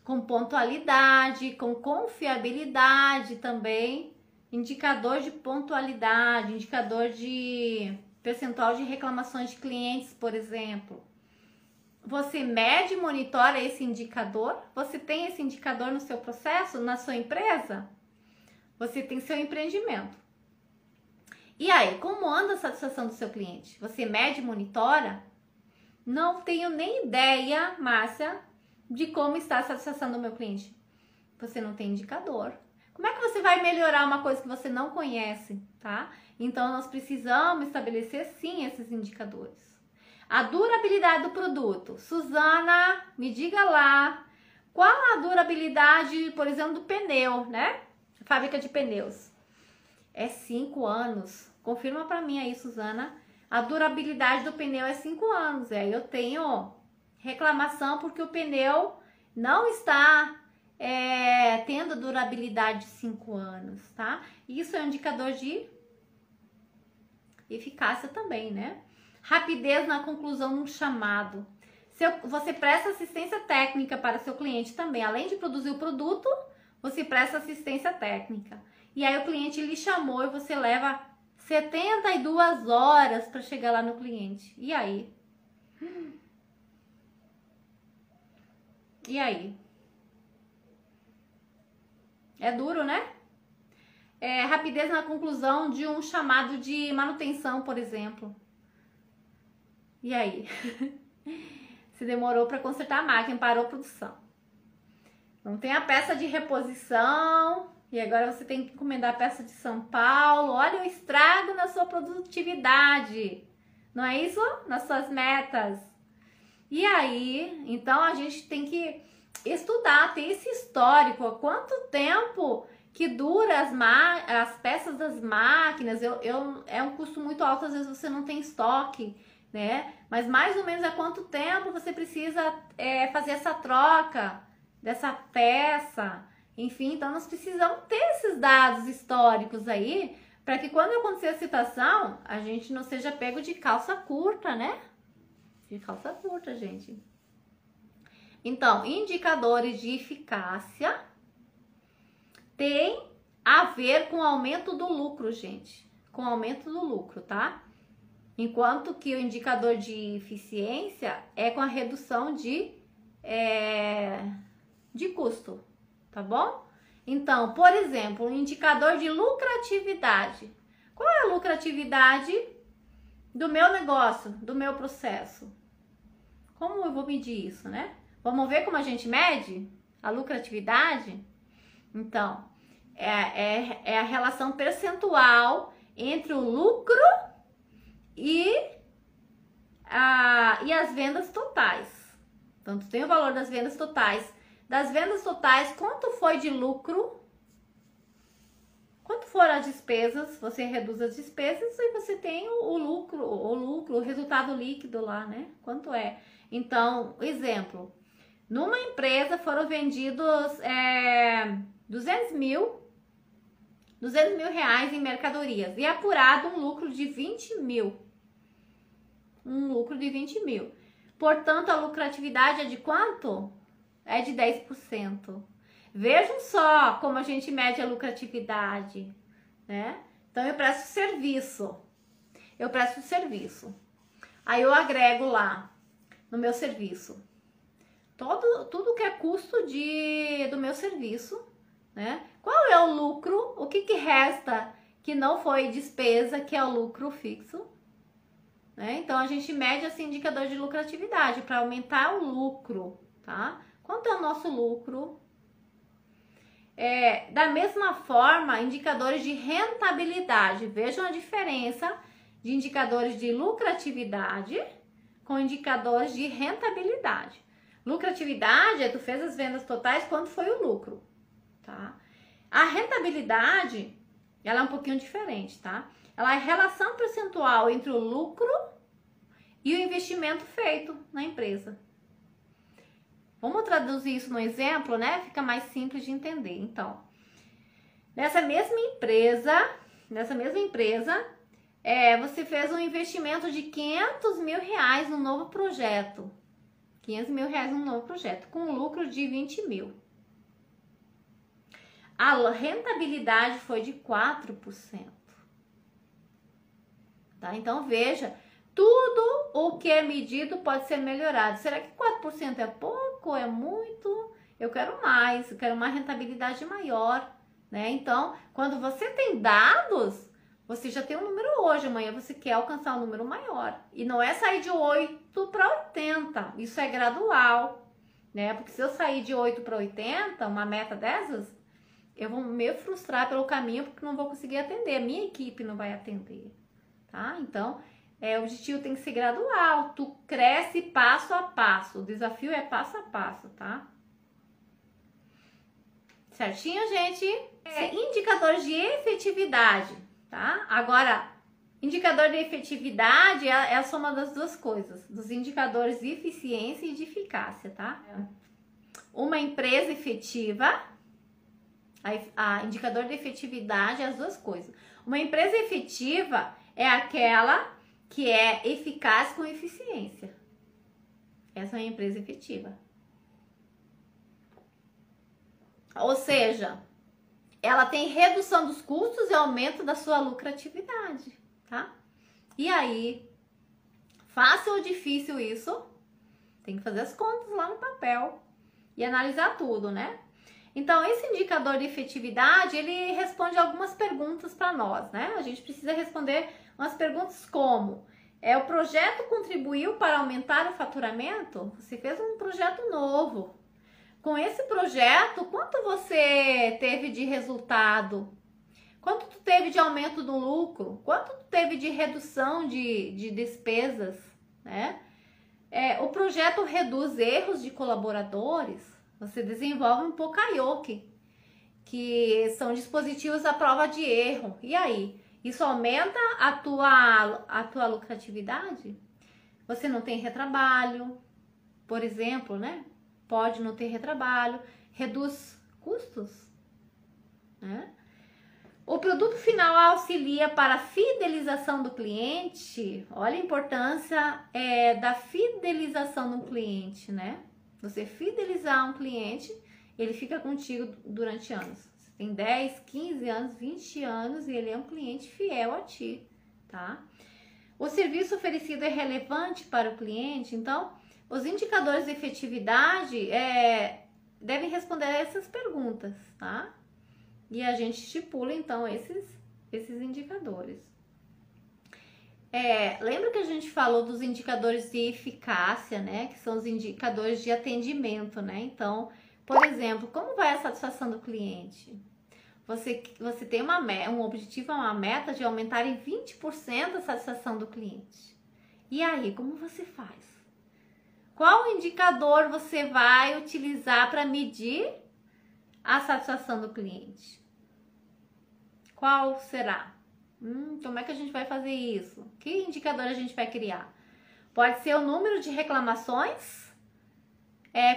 Com pontualidade, com confiabilidade também, indicador de pontualidade, indicador de percentual de reclamações de clientes, por exemplo. Você mede e monitora esse indicador? Você tem esse indicador no seu processo, na sua empresa? Você tem seu empreendimento. E aí, como anda a satisfação do seu cliente? Você mede e monitora? Não tenho nem ideia, Márcia, de como está a satisfação do meu cliente. Você não tem indicador. Como é que você vai melhorar uma coisa que você não conhece, tá? Então, nós precisamos estabelecer, sim, esses indicadores. A durabilidade do produto. Suzana, me diga lá, qual a durabilidade, por exemplo, do pneu, né? Fábrica de pneus. É 5 anos. Confirma para mim aí, Suzana. a durabilidade do pneu é 5 anos. Aí eu tenho reclamação porque o pneu não está tendo durabilidade de 5 anos, tá? Isso é um indicador de eficácia também, né? Rapidez na conclusão de um chamado. Você presta assistência técnica para seu cliente também. Além de produzir o produto, você presta assistência técnica. E aí o cliente lhe chamou e você leva 72 horas para chegar lá no cliente. E aí? E aí? É duro, né? Rapidez na conclusão de um chamado de manutenção, por exemplo. E aí? Se demorou para consertar a máquina, parou a produção. Não tem a peça de reposição e agora você tem que encomendar a peça de São Paulo. Olha o estrago na sua produtividade. Não é isso? Nas suas metas. E aí, então a gente tem que estudar, ter esse histórico. Quanto tempo que dura as peças das máquinas? É um custo muito alto, às vezes você não tem estoque, né? Mas mais ou menos há quanto tempo você precisa fazer essa troca dessa peça? Enfim, então nós precisamos ter esses dados históricos aí, para que quando acontecer a situação, a gente não seja pego de calça curta, né? De calça curta, gente. Então, indicadores de eficácia tem a ver com o aumento do lucro, gente. Com o aumento do lucro, tá? Enquanto que o indicador de eficiência é com a redução de custo, tá bom? Então, por exemplo, o indicador de lucratividade. Qual é a lucratividade do meu negócio, do meu processo? Como eu vou medir isso, né? Vamos ver como a gente mede a lucratividade? Então, é a relação percentual entre o lucro e as vendas totais. Então, tu tem o valor das vendas totais. Das vendas totais, quanto foi de lucro? Quanto foram as despesas? Você reduz as despesas e você tem o lucro, o resultado líquido lá, né? Quanto é? Então, exemplo, numa empresa foram vendidos 200 mil reais em mercadorias e apurado um lucro de 20 mil. Um lucro de 20 mil. Portanto, a lucratividade é de quanto? É de 10%. Vejam só como a gente mede a lucratividade, né? Então, eu presto serviço. Aí eu agrego lá no meu serviço tudo que é custo do meu serviço, né? Qual é o lucro? O que resta que não foi despesa, que é o lucro fixo, né? Então a gente mede esse indicador de lucratividade para aumentar o lucro, tá? Quanto é o nosso lucro? Da mesma forma, indicadores de rentabilidade. Vejam a diferença de indicadores de lucratividade com indicadores de rentabilidade. Lucratividade tu fez as vendas totais, quanto foi o lucro, tá? A rentabilidade, ela é um pouquinho diferente, tá? Ela é a relação percentual entre o lucro e o investimento feito na empresa. Vamos traduzir isso no exemplo, né? Fica mais simples de entender. Então, nessa mesma empresa, você fez um investimento de 500 mil reais num novo projeto. 500 mil reais num novo projeto, com um lucro de 20 mil. A rentabilidade foi de 4%. Tá? Então, veja, tudo o que é medido pode ser melhorado. Será que 4% é pouco? É muito? Eu quero mais, eu quero uma rentabilidade maior, né? Então, quando você tem dados, você já tem um número hoje, amanhã você quer alcançar um número maior. E não é sair de 8 para 80, isso é gradual, né? Porque se eu sair de 8 para 80, uma meta dessas, eu vou me frustrar pelo caminho porque não vou conseguir atender, a minha equipe não vai atender, tá? Então, o objetivo tem que ser gradual, tu cresce passo a passo, o desafio é passo a passo, tá? Certinho, gente? Indicadores de efetividade, tá? Agora, Indicador de efetividade é a soma das duas coisas, dos indicadores de eficiência e de eficácia, tá? Uma empresa efetiva, a indicador de efetividade é as duas coisas. Uma empresa efetiva é aquela que é eficaz com eficiência. Essa é uma empresa efetiva. Ou seja, ela tem redução dos custos e aumento da sua lucratividade, tá? E aí, fácil ou difícil isso? Tem que fazer as contas lá no papel e analisar tudo, né? Então, esse indicador de efetividade, ele responde algumas perguntas para nós, né? A gente precisa responder umas perguntas como: o projeto contribuiu para aumentar o faturamento? Você fez um projeto novo. Com esse projeto, quanto você teve de resultado? Quanto tu teve de aumento do lucro? Quanto tu teve de redução de despesas, né? O projeto reduz erros de colaboradores. Você desenvolve um Poka-yoke, que são dispositivos à prova de erro. E aí? Isso aumenta a tua lucratividade? Você não tem retrabalho, por exemplo, né? Pode não ter retrabalho, reduz custos, né? O produto final auxilia para a fidelização do cliente. Olha a importância da fidelização do cliente, né? Você fidelizar um cliente, ele fica contigo durante anos. Você tem 10, 15 anos, 20 anos e ele é um cliente fiel a ti, tá? O serviço oferecido é relevante para o cliente, então os indicadores de efetividade devem responder a essas perguntas, tá? E a gente estipula, então, esses indicadores. Lembra que a gente falou dos indicadores de eficácia, né? Que são os indicadores de atendimento, né? Então, por exemplo, como vai a satisfação do cliente? Você tem um objetivo, uma meta de aumentar em 20% a satisfação do cliente. E aí, como você faz? Qual indicador você vai utilizar para medir a satisfação do cliente? Qual será? Como é que a gente vai fazer isso? Que indicador a gente vai criar? Pode ser o número de reclamações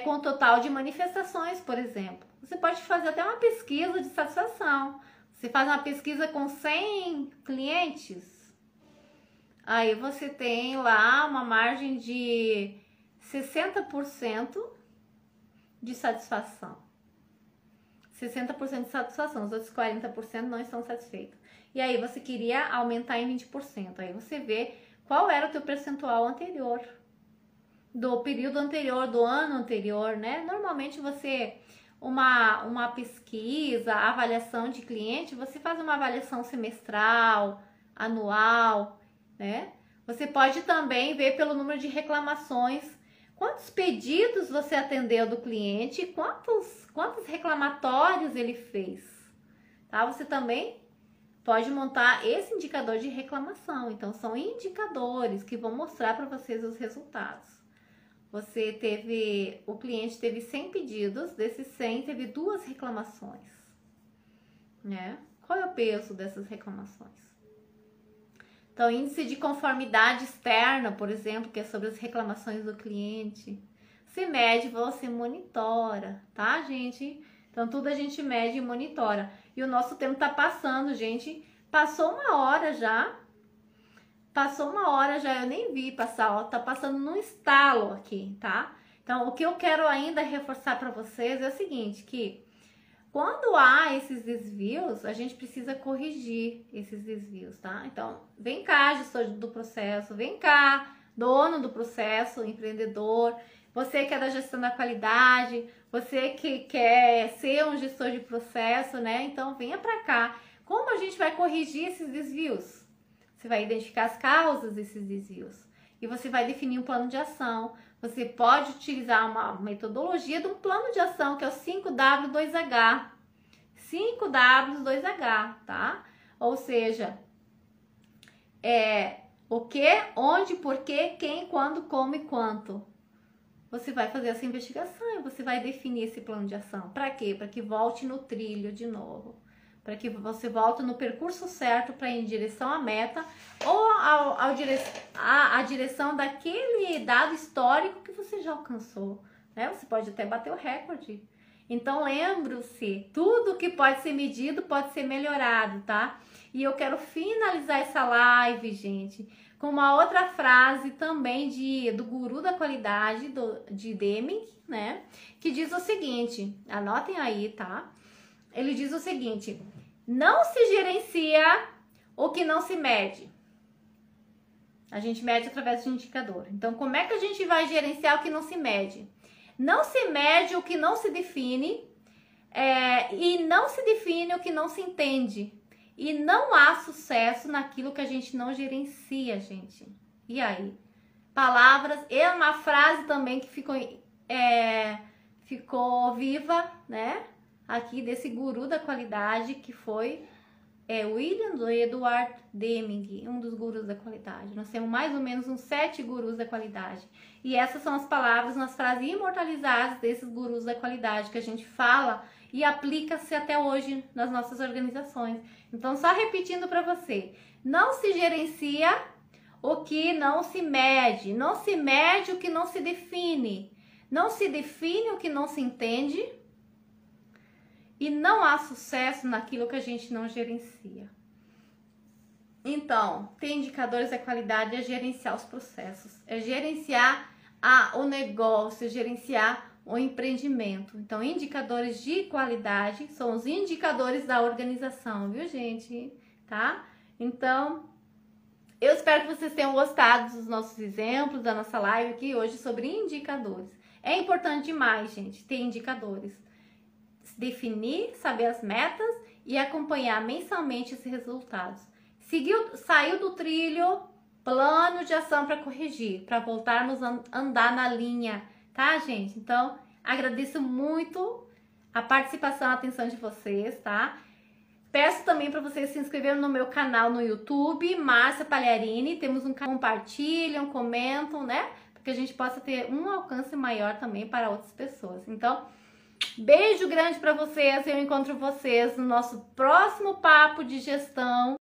com o total de manifestações, por exemplo. Você pode fazer até uma pesquisa de satisfação. Você faz uma pesquisa com 100 clientes, aí você tem lá uma margem de 60% de satisfação. 60% de satisfação, os outros 40% não estão satisfeitos. E aí você queria aumentar em 20%. Aí você vê qual era o teu percentual anterior, do período anterior, do ano anterior, né? Normalmente você, uma pesquisa, avaliação de cliente, você faz uma avaliação semestral, anual, né? Você pode também ver pelo número de reclamações, quantos pedidos você atendeu do cliente, quantos reclamatórios ele fez, tá? Você também pode montar esse indicador de reclamação. Então, são indicadores que vão mostrar para vocês os resultados. O cliente teve 100 pedidos, desses 100 teve 2 reclamações, né? Qual é o peso dessas reclamações? Então, índice de conformidade externa, por exemplo, que é sobre as reclamações do cliente. Você mede, você monitora, tá, gente? Então, tudo a gente mede e monitora. E o nosso tempo tá passando, gente. Passou uma hora já. Eu nem vi passar, ó. Tá passando num estalo aqui, tá? Então, o que eu quero ainda reforçar para vocês é o seguinte, que quando há esses desvios, a gente precisa corrigir esses desvios, tá? Então, vem cá, gestor do processo, vem cá, dono do processo, empreendedor, você que é da gestão da qualidade, você que quer ser um gestor de processo, né? Então, venha pra cá. Como a gente vai corrigir esses desvios? Você vai identificar as causas desses desvios e você vai definir um plano de ação. Você pode utilizar uma metodologia de um plano de ação, que é o 5W2H. 5W2H, tá? Ou seja, o que, onde, porquê, quem, quando, como e quanto. Você vai fazer essa investigação e você vai definir esse plano de ação. Para quê? Para que volte no trilho de novo. para que você volte no percurso certo para ir em direção à meta ou a direção daquele dado histórico que você já alcançou, né? Você pode até bater o recorde. Então, lembre-se, tudo que pode ser medido pode ser melhorado, tá? E eu quero finalizar essa live, gente, com uma outra frase também do guru da qualidade, de Deming, né? Que diz o seguinte, anotem aí, tá? Ele diz o seguinte: não se gerencia o que não se mede. A gente mede através de indicador. Então, como é que a gente vai gerenciar o que não se mede? Não se mede o que não se define, e não se define o que não se entende. E não há sucesso naquilo que a gente não gerencia, gente. E aí? Palavras, é uma frase também que ficou viva, né? Aqui desse guru da qualidade, que foi William Edward Deming, um dos gurus da qualidade. Nós temos mais ou menos uns 7 gurus da qualidade. E essas são as palavras nas frases imortalizadas desses gurus da qualidade que a gente fala e aplica-se até hoje nas nossas organizações. Então, só repetindo para você, não se gerencia o que não se mede, não se mede o que não se define, não se define o que não se entende, e não há sucesso naquilo que a gente não gerencia. Então, ter indicadores da qualidade é gerenciar os processos, é gerenciar o negócio, é gerenciar o empreendimento. Então, indicadores de qualidade são os indicadores da organização, viu, gente? Tá? Então, eu espero que vocês tenham gostado dos nossos exemplos, da nossa live aqui hoje sobre indicadores. É importante demais, gente, ter indicadores. Definir, saber as metas e acompanhar mensalmente esses resultados. Saiu do trilho, plano de ação para corrigir, para voltarmos a andar na linha, tá, gente? Então, agradeço muito a participação e a atenção de vocês, tá? Peço também para vocês se inscreverem no meu canal no YouTube, Márcia Pagliarini. Temos um canal, compartilham, comentam, né? Para que a gente possa ter um alcance maior também para outras pessoas. Então, beijo grande para vocês. Eu encontro vocês no nosso próximo papo de gestão.